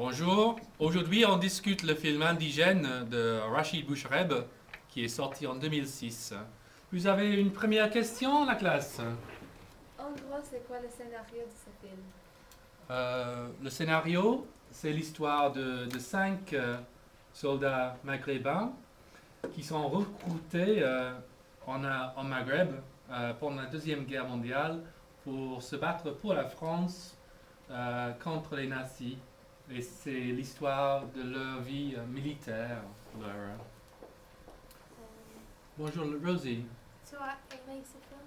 Bonjour, aujourd'hui on discute le film Indigène de Rachid Bouchreb qui est sorti en 2006. Vous avez une première question, la classe? En gros, c'est quoi le scénario de ce film? Le scénario, c'est l'histoire de cinq soldats maghrébins qui sont recrutés en Maghreb pendant la Deuxième Guerre mondiale pour se battre pour la France contre les nazis. Et c'est l'histoire de leur vie militaire. Bonjour Rosie. Tu as aimé ce film?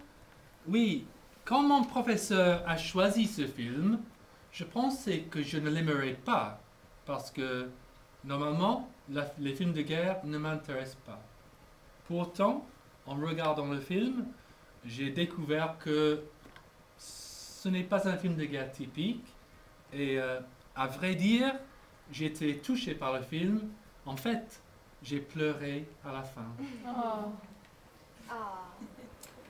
Oui, quand mon professeur a choisi ce film, je pensais que je ne l'aimerais pas parce que normalement, les films de guerre ne m'intéressent pas. Pourtant, en regardant le film, j'ai découvert que ce n'est pas un film de guerre typique et à vrai dire, j'étais touché par le film. En fait, j'ai pleuré à la fin. Oh. Ah.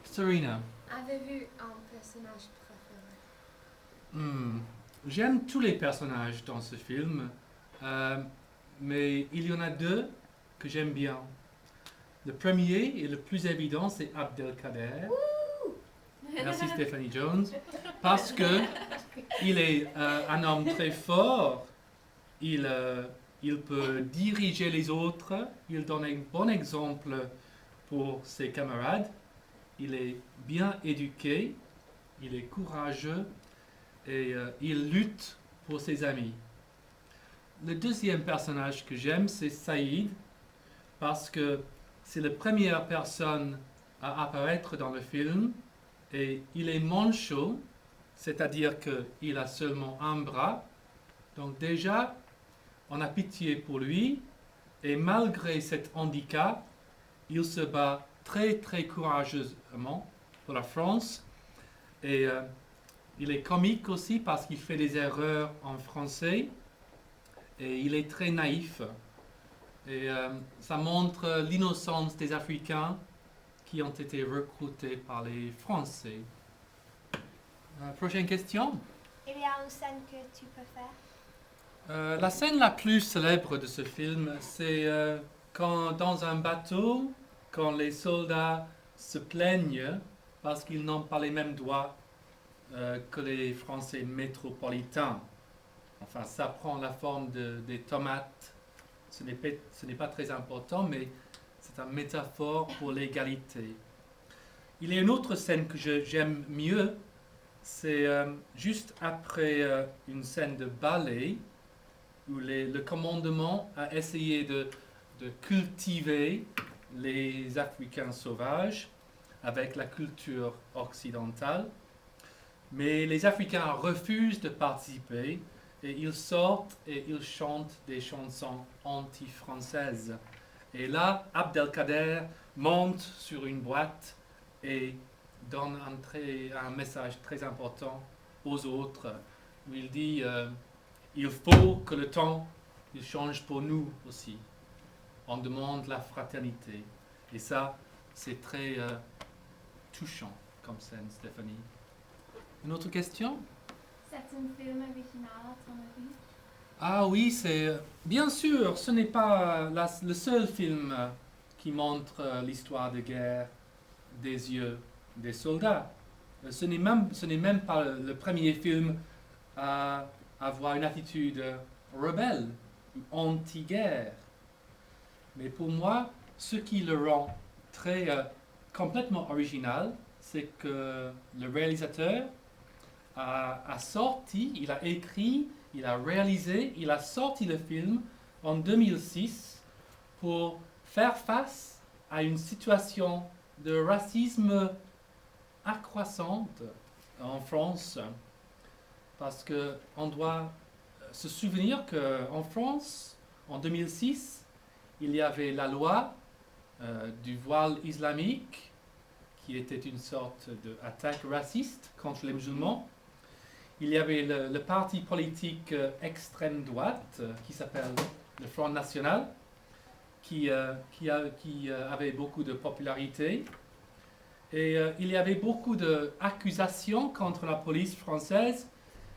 Serena, Avez-vous un personnage préféré? j'aime tous les personnages dans ce film, mais il y en a deux que j'aime bien. Le premier et le plus évident, c'est Abdelkader. Merci Stephanie Jones. Parce que il est un homme très fort, il peut diriger les autres, il donne un bon exemple pour ses camarades, il est bien éduqué, il est courageux et il lutte pour ses amis. Le deuxième personnage que j'aime, c'est Saïd, parce que c'est la première personne à apparaître dans le film et il est manchot, c'est-à-dire qu'il a seulement un bras. Donc déjà, on a pitié pour lui et malgré cet handicap, il se bat très très courageusement pour la France et il est comique aussi parce qu'il fait des erreurs en français et il est très naïf et ça montre l'innocence des Africains qui ont été recrutés par les Français. Prochaine question. Il y a une scène que tu préfères? La scène la plus célèbre de ce film, c'est quand dans un bateau, quand les soldats se plaignent parce qu'ils n'ont pas les mêmes droits que les Français métropolitains. Enfin, ça prend la forme des tomates. Ce n'est pas très important, mais c'est une métaphore pour l'égalité. Il y a une autre scène que j'aime mieux, c'est juste après une scène de ballet où le commandement a essayé de cultiver les Africains sauvages avec la culture occidentale. Mais les Africains refusent de participer et ils sortent et ils chantent des chansons anti-françaises. Et là, Abdelkader monte sur une boîte et donne un message très important aux autres où il dit il faut que le temps il change pour nous aussi. On demande la fraternité. Et ça, c'est très touchant comme scène, Stéphanie. Une autre question? C'est un film original, à ton avis? Ah oui, c'est bien sûr, ce n'est pas le seul film qui montre l'histoire de guerre des yeux des soldats. Ce n'est même pas le premier film à avoir une attitude rebelle, anti-guerre. Mais pour moi, ce qui le rend très complètement original, c'est que le réalisateur a sorti, il a écrit, il a réalisé, il a sorti le film en 2006 pour faire face à une situation de racisme accroissante en France. Parce qu'on doit se souvenir qu'en France, en 2006, il y avait la loi du voile islamique qui était une sorte d'attaque raciste contre les musulmans. Il y avait le parti politique extrême droite qui s'appelle le Front National, qui avait beaucoup de popularité. Et il y avait beaucoup d'accusations contre la police française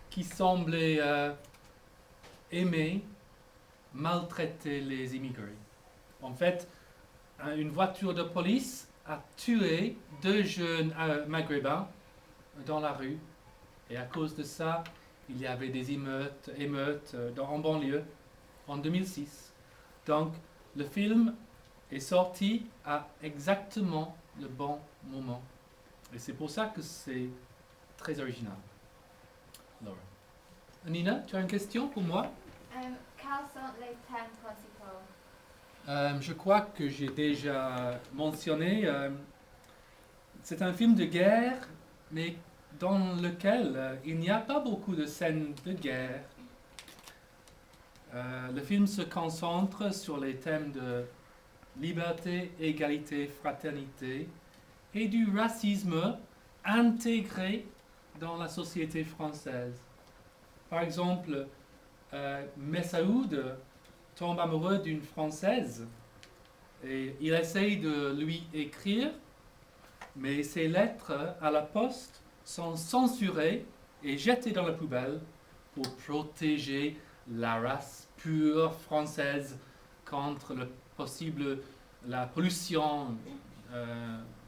qui semblaient aimait maltraiter les immigrés. En fait, une voiture de police a tué 2 jeunes maghrébins dans la rue. Et à cause de ça, il y avait des émeutes en banlieue en 2006. Donc, le film est sorti à exactement le bon moment. Et c'est pour ça que c'est très original. Laura. Nina, tu as une question pour moi? Quels sont les thèmes principaux? Je crois que j'ai déjà mentionné. C'est un film de guerre, mais dans lequel il n'y a pas beaucoup de scènes de guerre. Le film se concentre sur les thèmes de liberté, égalité, fraternité et du racisme intégré dans la société française. Par exemple, Messaoud tombe amoureux d'une Française et il essaye de lui écrire, mais ses lettres à la poste sont censurées et jetées dans la poubelle pour protéger la race pure française contre la pollution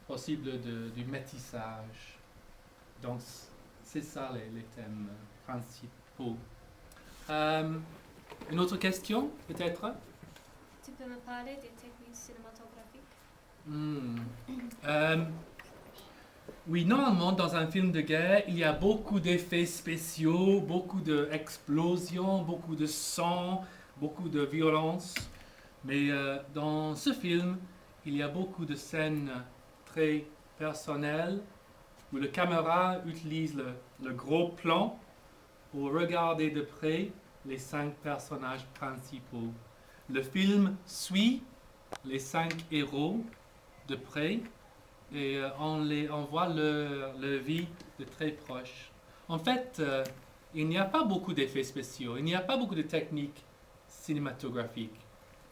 possible du métissage. Donc, c'est ça les thèmes principaux. Une autre question, peut-être? Tu peux me parler des techniques cinématographiques? Oui, normalement, dans un film de guerre, il y a beaucoup d'effets spéciaux, beaucoup d'explosions, beaucoup de sang, beaucoup de violence. Mais dans ce film, il y a beaucoup de scènes très personnelles où le caméra utilise le gros plan pour regarder de près les 5 personnages principaux. Le film suit les 5 héros de près et on voit leur vie de très proche. En fait, il n'y a pas beaucoup d'effets spéciaux, il n'y a pas beaucoup de techniques cinématographiques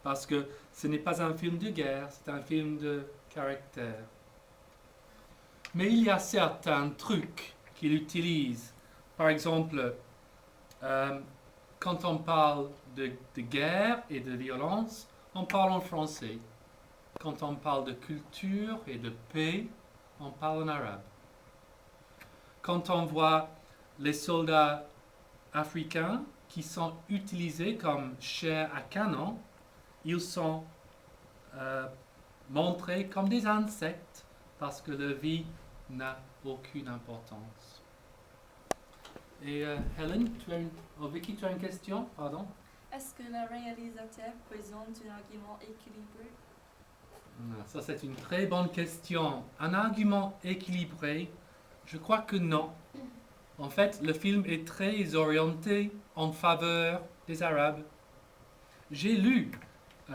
parce que ce n'est pas un film de guerre, c'est un film de caractère. Mais il y a certains trucs qu'il utilise. Par exemple, quand on parle de guerre et de violence, on parle en français. Quand on parle de culture et de paix, on parle en arabe. Quand on voit les soldats africains qui sont utilisés comme chair à canon, ils sont montrés comme des insectes parce que leur vie n'a aucune importance. Et Helen, Vicky, tu as une question? Pardon? Est-ce que le réalisateur présente un argument équilibré? Ça, c'est une très bonne question. Un argument équilibré, je crois que non. En fait, le film est très orienté en faveur des Arabes. J'ai lu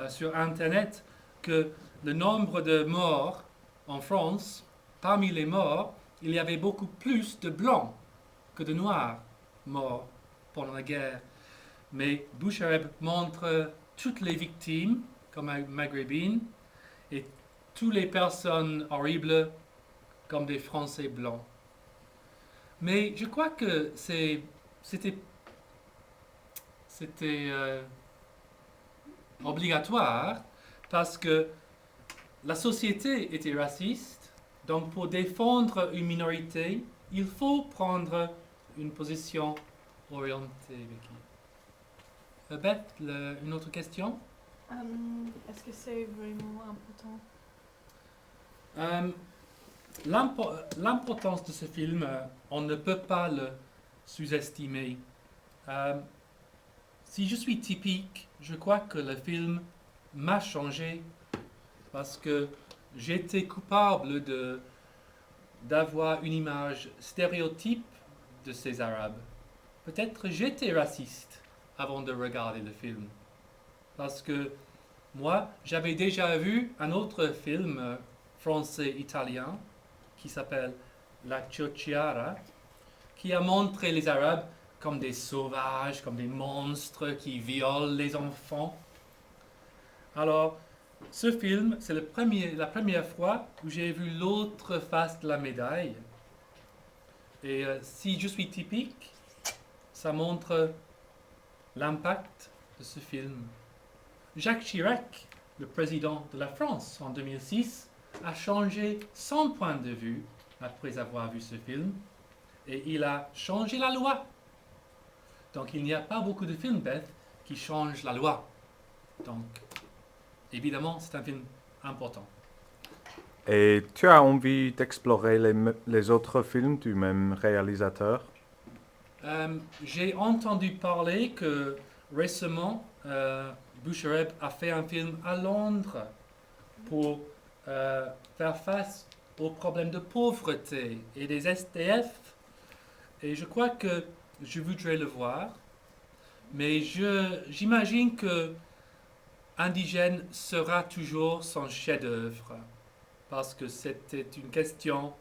sur Internet que le nombre de morts en France, parmi les morts, il y avait beaucoup plus de blancs que de noirs morts pendant la guerre. Mais Bouchareb montre toutes les victimes comme maghrébines et toutes les personnes horribles comme des Français blancs. Mais je crois que c'était obligatoire parce que la société était raciste. Donc pour défendre une minorité, il faut prendre une position orientée. Vicky. Beth, une autre question? Est-ce que c'est vraiment important? L'importance de ce film, on ne peut pas le sous-estimer. Si je suis typique, je crois que le film m'a changé parce que j'étais coupable d'avoir une image stéréotype de ces Arabes. Peut-être j'étais raciste avant de regarder le film. Parce que moi, j'avais déjà vu un autre film français-italien qui s'appelle La Ciociara, qui a montré les Arabes comme des sauvages, comme des monstres qui violent les enfants. Alors, ce film, c'est la première fois où j'ai vu l'autre face de la médaille. Et si je suis typique, ça montre l'impact de ce film. Jacques Chirac, le président de la France en 2006, a changé son point de vue après avoir vu ce film et il a changé la loi. Donc il n'y a pas beaucoup de films, Beth, qui changent la loi. Donc évidemment, c'est un film important. Et tu as envie d'explorer les autres films du même réalisateur? J'ai entendu parler que récemment, Bouchereb a fait un film à Londres pour faire face aux problèmes de pauvreté et des SDF. Et je crois que je voudrais le voir. Mais j'imagine que Indigène sera toujours son chef-d'œuvre. Parce que c'était une question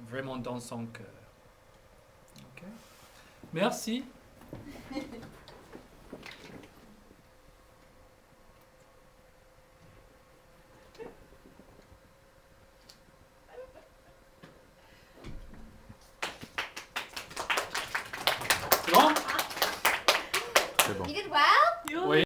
vraiment dans son cœur. Okay. Merci. C'est bon? C'est bon. You did well. Oui.